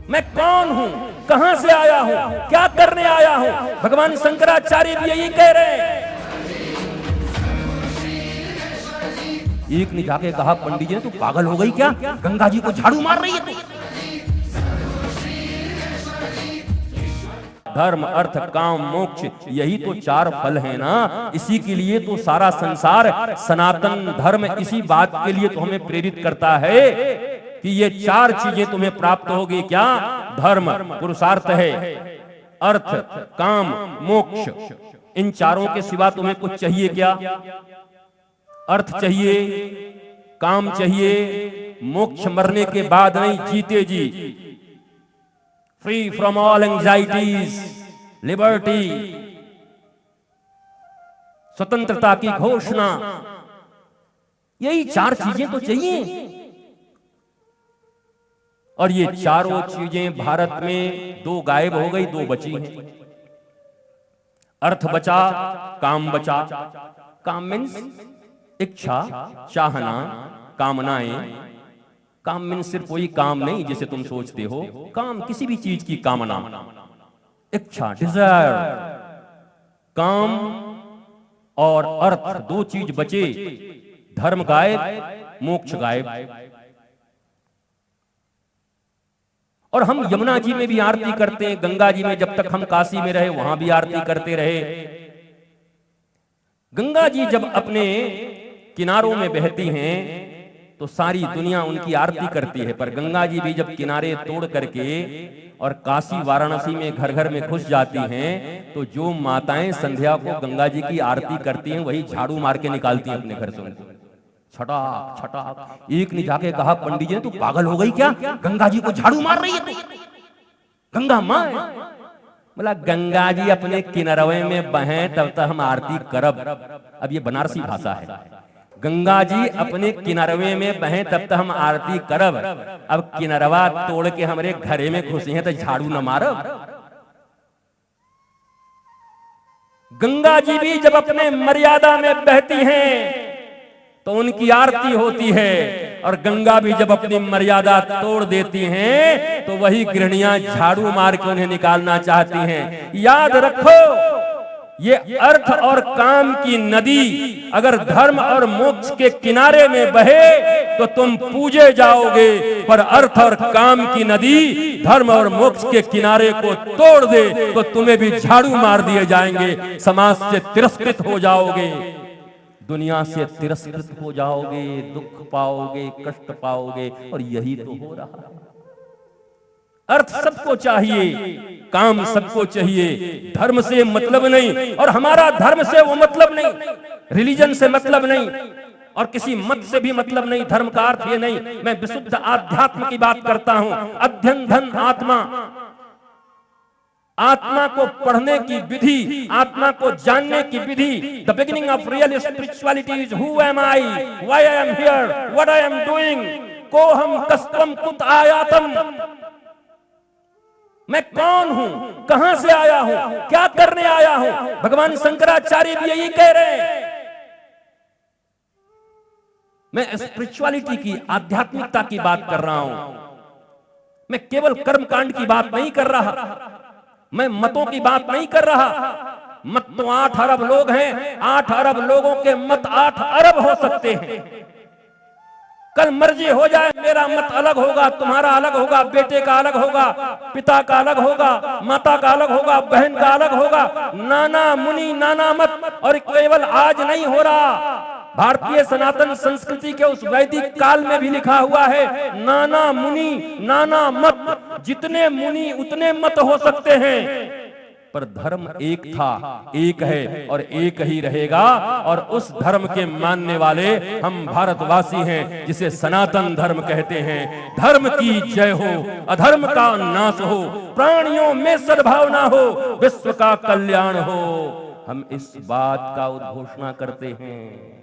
मैं कौन हूं, कहां से आया हूं, क्या करने आया हूं। भगवान शंकराचार्य भी यही कह रहे हैं। एक ने जाके कहा, पंडित जी ने, तू पागल हो गई क्या, गंगा जी को झाड़ू मार रही है तू। धर्म अर्थ काम मोक्ष, यही तो चार फल है ना। इसी के लिए तो सारा संसार, सनातन धर्म इसी बात के लिए तो हमें प्रेरित करता है कि ये चार चीजें तुम्हें प्राप्त होगी। क्या? धर्म पुरुषार्थ है, अर्थ काम मोक्ष। इन चारों के सिवा तुम्हें कुछ चाहिए क्या? अर्थ चाहिए, काम चाहिए, मोक्ष मरने के बाद नहीं, जीते जी। Free from all anxieties, liberty, स्वतंत्रता की घोषणा, यही चार चीजें तो चाहिए। और ये चारों चीजें भारत में दो गायब हो गई, दो बची हैं। अर्थ बचा, काम बचा। काम मीन्स इच्छा, चाहना, कामनाएं। काम मीन्स सिर्फ वही काम नहीं जिसे तुम सोचते हो। काम किसी भी चीज की कामना, इच्छा, डिजायर। काम और अर्थ दो चीज बचे, धर्म गायब, मोक्ष गायब। और हम यमुना जी में भी आरती करते हैं, गंगा जी में जब तक हम काशी में रहे वहां भी आरती करते रहे। गंगा जी जब अपने किनारों में बहती हैं तो सारी दुनिया उनकी आरती करती है, पर गंगा जी भी जब किनारे तोड़ करके और काशी वाराणसी में घर घर में घुस जाती हैं तो जो माताएं संध्या को गंगा जी की आरती करती हैं वही झाड़ू मार के निकालती हैं अपने घर से उनको, छटाक छटाक। एक ने जाके कहा, पंडित जी ने, तू पागल हो गई क्या, गंगा जी को झाड़ू मार रही है तू, गंगा माँ। बोला, गंगा जी अपने किनारे में बहें तब तक हम आरती करब। अब ये बनारसी भाषा है। गंगा जी अपने किनारे में बहें तब तक हम आरती करब। अब किनारवा तोड़ के हमारे घरे में घुसे हैं तो झाड़ू न मारब। गंगा जी भी जब अपने मर्यादा में बहती हैं तो उनकी आरती होती है, और गंगा भी जब अपनी मर्यादा तोड़ देती हैं तो वही गृहणियां झाड़ू मार के उन्हें निकालना चाहती हैं। याद रखो, ये अर्थ और काम की नदी अगर धर्म और मोक्ष के किनारे में बहे तो तुम पूजे जाओगे, पर अर्थ और काम की नदी धर्म और मोक्ष के किनारे को तोड़ दे तो तुम्हें भी झाड़ू मार दिए जाएंगे, समाज से तिरस्कृत हो जाओगे, दुनिया से तिरस्कृत हो जाओगे, दुख पाओगे, कष्ट पाओगे। और यही तो हो रहा है। अर्थ सबको चाहिए, काम सबको चाहिए, धर्म से मतलब नहीं। और हमारा धर्म से वो मतलब नहीं, रिलीजन से मतलब नहीं, और किसी मत से भी मतलब नहीं। धर्म का अर्थ ये नहीं, मैं विशुद्ध आध्यात्म की बात करता हूं। अध्ययन धन आत्मा, आत्मा को पढ़ने की विधि, आत्मा को जानने की विधि। The beginning of real spirituality is who am I, why I am here, what I am doing, कोहम कस्त्वम कुत आयातम। मैं कौन हूं, कहां से आया हूं, क्या करने आया हूं। भगवान शंकराचार्य भी यही कह रहे हैं। मैं स्पिरिचुअलिटी की, आध्यात्मिकता की बात कर रहा हूं। मैं केवल कर्म कांड की बात नहीं कर रहा, मैं मतों की बात नहीं कर रहा। मत तो 8 अरब लोग हैं, 8 अरब लोगों के मत 8 अरब हो सकते हैं। कल मर्जी हो जाए, मेरा मत अलग होगा, तुम्हारा अलग होगा, बेटे का अलग होगा, पिता का अलग होगा, माता का अलग होगा, बहन का अलग होगा। नाना मुनि नाना मत। और केवल आज नहीं हो रहा, भारतीय सनातन संस्कृति के उस वैदिक काल में भी लिखा हुआ है, नाना मुनि नाना मत। जितने मुनि उतने मत हो सकते हैं, पर धर्म एक था, एक है और एक ही रहेगा। और उस धर्म के मानने वाले हम भारतवासी हैं, जिसे सनातन धर्म कहते हैं। धर्म की जय हो, अधर्म का नाश हो, प्राणियों में सद्भावना हो, विश्व का कल्याण हो। हम इस बात का उद्घोषणा करते हैं।